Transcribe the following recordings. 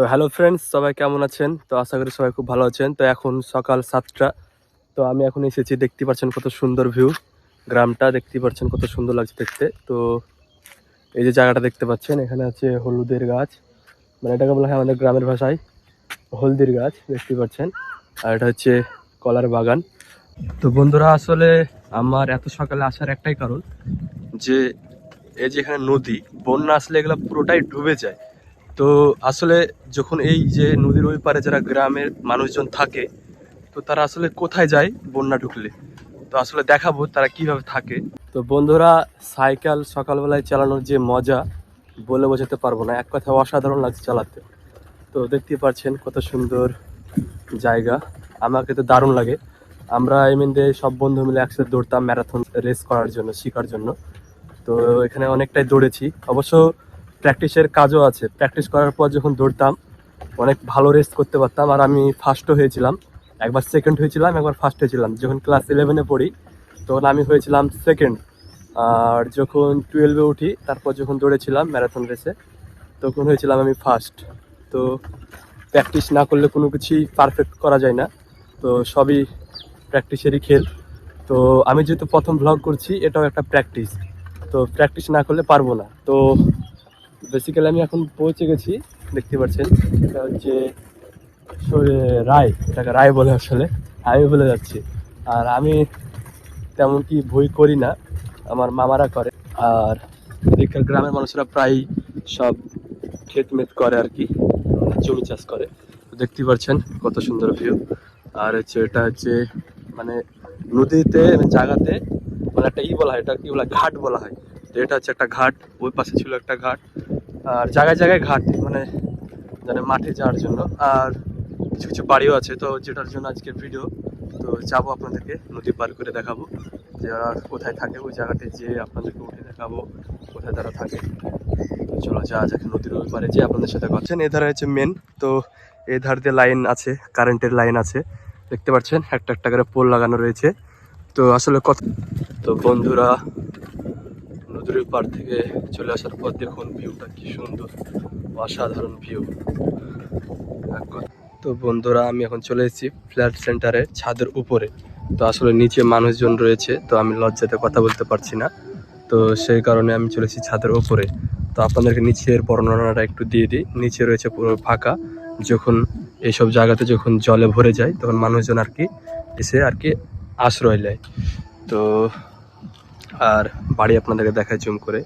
তো hello friends, সবাই কেমন আছেন? তো আশা করি সবাই খুব ভালো আছেন। তো এখন সকাল 7টা। তো আমি এখন এসেছি, দেখতে পাচ্ছেন কত সুন্দর ভিউ। গ্রামটা দেখতে পাচ্ছেন কত সুন্দর লাগছে দেখতে। তো এই যে জায়গাটা দেখতে পাচ্ছেন, এখানে আছে হলুদের গাছ, মানে এটাকে বলা হয় আমাদের গ্রামের ভাষায় হলদির গাছ, দেখতে পাচ্ছেন। আর এটা হচ্ছে কলার বাগান। তো বন্ধুরা, আসলে আমার এত সকালে আসার একটাই কারণ যে এই যে এখানে নদী, বন্যা আসলে এগুলো পুরোটাই ডুবে যায়। তো আসলে যখন এই যে নদীর ওই পারে যারা গ্রামের মানুষজন থাকে, তো তারা আসলে কোথায় যায় বন্যা ঢুকলে, তো আসলে দেখাবো তারা কিভাবে থাকে। তো বন্ধুরা, সাইকেল সকালবেলায় চালানোর যে মজা বলে বোঝাতে পারবো না, এক কথায় অসাধারণ লাগছে চালাতে। তো দেখতে পাচ্ছেন কত সুন্দর জায়গা, আমাকে তো দারুণ লাগে। আমরা এমনিতে সব বন্ধু মিলে একসাথে দৌড়তাম ম্যারাথন রেস করার জন্য, শেখার জন্য। তো এখানে অনেকটাই দৌড়েছি, অবশ্য প্র্যাকটিসের কাজও আছে। প্র্যাকটিস করার পর যখন দৌড়তাম অনেক ভালো রেস করতে পারতাম, আর আমি ফার্স্টও হয়েছিলাম। একবার সেকেন্ড হয়েছিলাম, একবার ফার্স্ট হয়েছিলাম। যখন ক্লাস 11-এ পড়ি তখন আমি হয়েছিলাম সেকেন্ড। আর যখন 12-এ উঠি, তারপর যখন দৌড়েছিলাম ম্যারাথন রেসে, তখন হয়েছিলাম আমি ফার্স্ট। তো প্র্যাকটিস না করলে কোনো কিছুই পারফেক্ট করা যায় না, তো সবই প্র্যাকটিসেরই খেল। তো আমি যেহেতু প্রথম ভ্লগ করছি, এটাও একটা প্র্যাকটিস। তো প্র্যাকটিস না করলে পারবো না। তো বেসিক্যালি আমি এখন পৌঁছে গেছি, দেখতে পাচ্ছেন। এটা হচ্ছে রায়, এটাকে রায় বলে আসলে, আমি বলে যাচ্ছি। আর আমি তেমন কি ভয় করি না, আমার মামারা করে। আর এদিককার গ্রামের মানুষরা প্রায় সব ক্ষেত মেত করে আর কি, জমি চাষ করে। তো দেখতে পাচ্ছেন কত সুন্দর ভিউ। আর হচ্ছে এটা হচ্ছে মানে নদীতে জায়গাতে, মানে একটা বলা হয়, এটা কি বলা হয়, ঘাট বলা হয়। তো এটা হচ্ছে একটা ঘাট, ওই পাশে ছিল একটা ঘাট। আর জায়গায় জায়গায় ঘাট, মানে মাঠে যাওয়ার জন্য। আর কিছু কিছু বাড়িও আছে, তো যেটার জন্য আজকের ভিডিও। তো যাবো আপনাদেরকে নদী পার করে দেখাবো যে ওরা কোথায় থাকে, ওই জায়গাতে যেয়ে আপনাদেরকে উঠে দেখাবো কোথায় তারা থাকে। তো চলো যাওয়া যাক নদীর ওই পারে, যে আপনাদের সাথে কথা। এধারে হচ্ছে মেন, তো এই ধার দিয়ে লাইন আছে, কারেন্টের লাইন আছে, দেখতে পাচ্ছেন একটা একটা করে পোল লাগানো রয়েছে। তো আসলে কথা, তো বন্ধুরা নদীর পার থেকে চলে আসার পর দেখুন ভিউটা কি সুন্দর, অসাধারণ ভিউ। তো বন্ধুরা, আমি এখন চলে এসেছি ফ্ল্যাট সেন্টারের ছাদের উপরে। তো আসলে নিচে মানুষজন রয়েছে, তো আমি লজ্জাতে কথা বলতে পারছি না, তো সেই কারণে আমি চলে এসেছি ছাদের উপরে। তো আপনাদেরকে নিচের বর্ণনাটা একটু দিয়ে দিই। নিচে রয়েছে পুরো ফাঁকা, যখন এইসব জায়গাতে যখন জলে ভরে যায় তখন মানুষজন আর কি এসে আর কি আশ্রয় নেয়। তো আর বাড়ি আপনাদেরকে দেখায় জুম করে,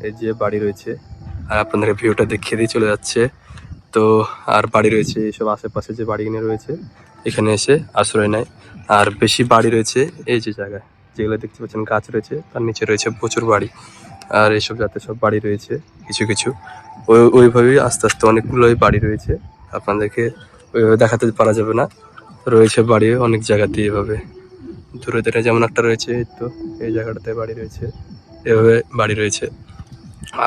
এই যে বাড়ি রয়েছে, আর আপনাদেরকে ভিউটা দেখিয়ে দিয়ে চলে যাচ্ছে। তো আর বাড়ি রয়েছে এইসব আশেপাশে, যে বাড়িগুলো রয়েছে এখানে এসে আশ্রয় নেয়। আর বেশি বাড়ি রয়েছে এই যে জায়গায়, যেগুলো দেখতে পাচ্ছেন গাছ রয়েছে, তার নিচে রয়েছে প্রচুর বাড়ি। আর এইসব যাতে সব বাড়ি রয়েছে কিছু কিছু, ওইভাবেই আস্তে আস্তে অনেকগুলোই বাড়ি রয়েছে। আপনাদেরকে ওইভাবে দেখাতে পারা যাবে না, রয়েছে বাড়ি অনেক জায়গাতে এভাবে। দূরে দূরে যেমন একটা রয়েছে, এই তো এই জায়গাটাতে বাড়ি রয়েছে, এভাবে বাড়ি রয়েছে।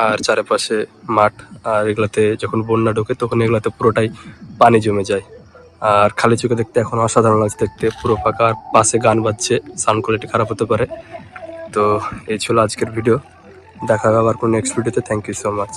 আর চারপাশে মাঠ। আর এগুলাতে যখন বন্যা ঢোকে তখন এগুলাতে পুরোটাই পানি জমে যায়। আর খালি চোখে দেখতে এখন অসাধারণ লাগছে দেখতে, পুরো ফাঁকা। আর পাশে গান বাজছে, সাউন্ড কোয়ালিটি খারাপ হতে পারে। তো এই ছিল আজকের ভিডিও, দেখা হবে আবার কোনো নেক্সট ভিডিওতে। Thank you so much.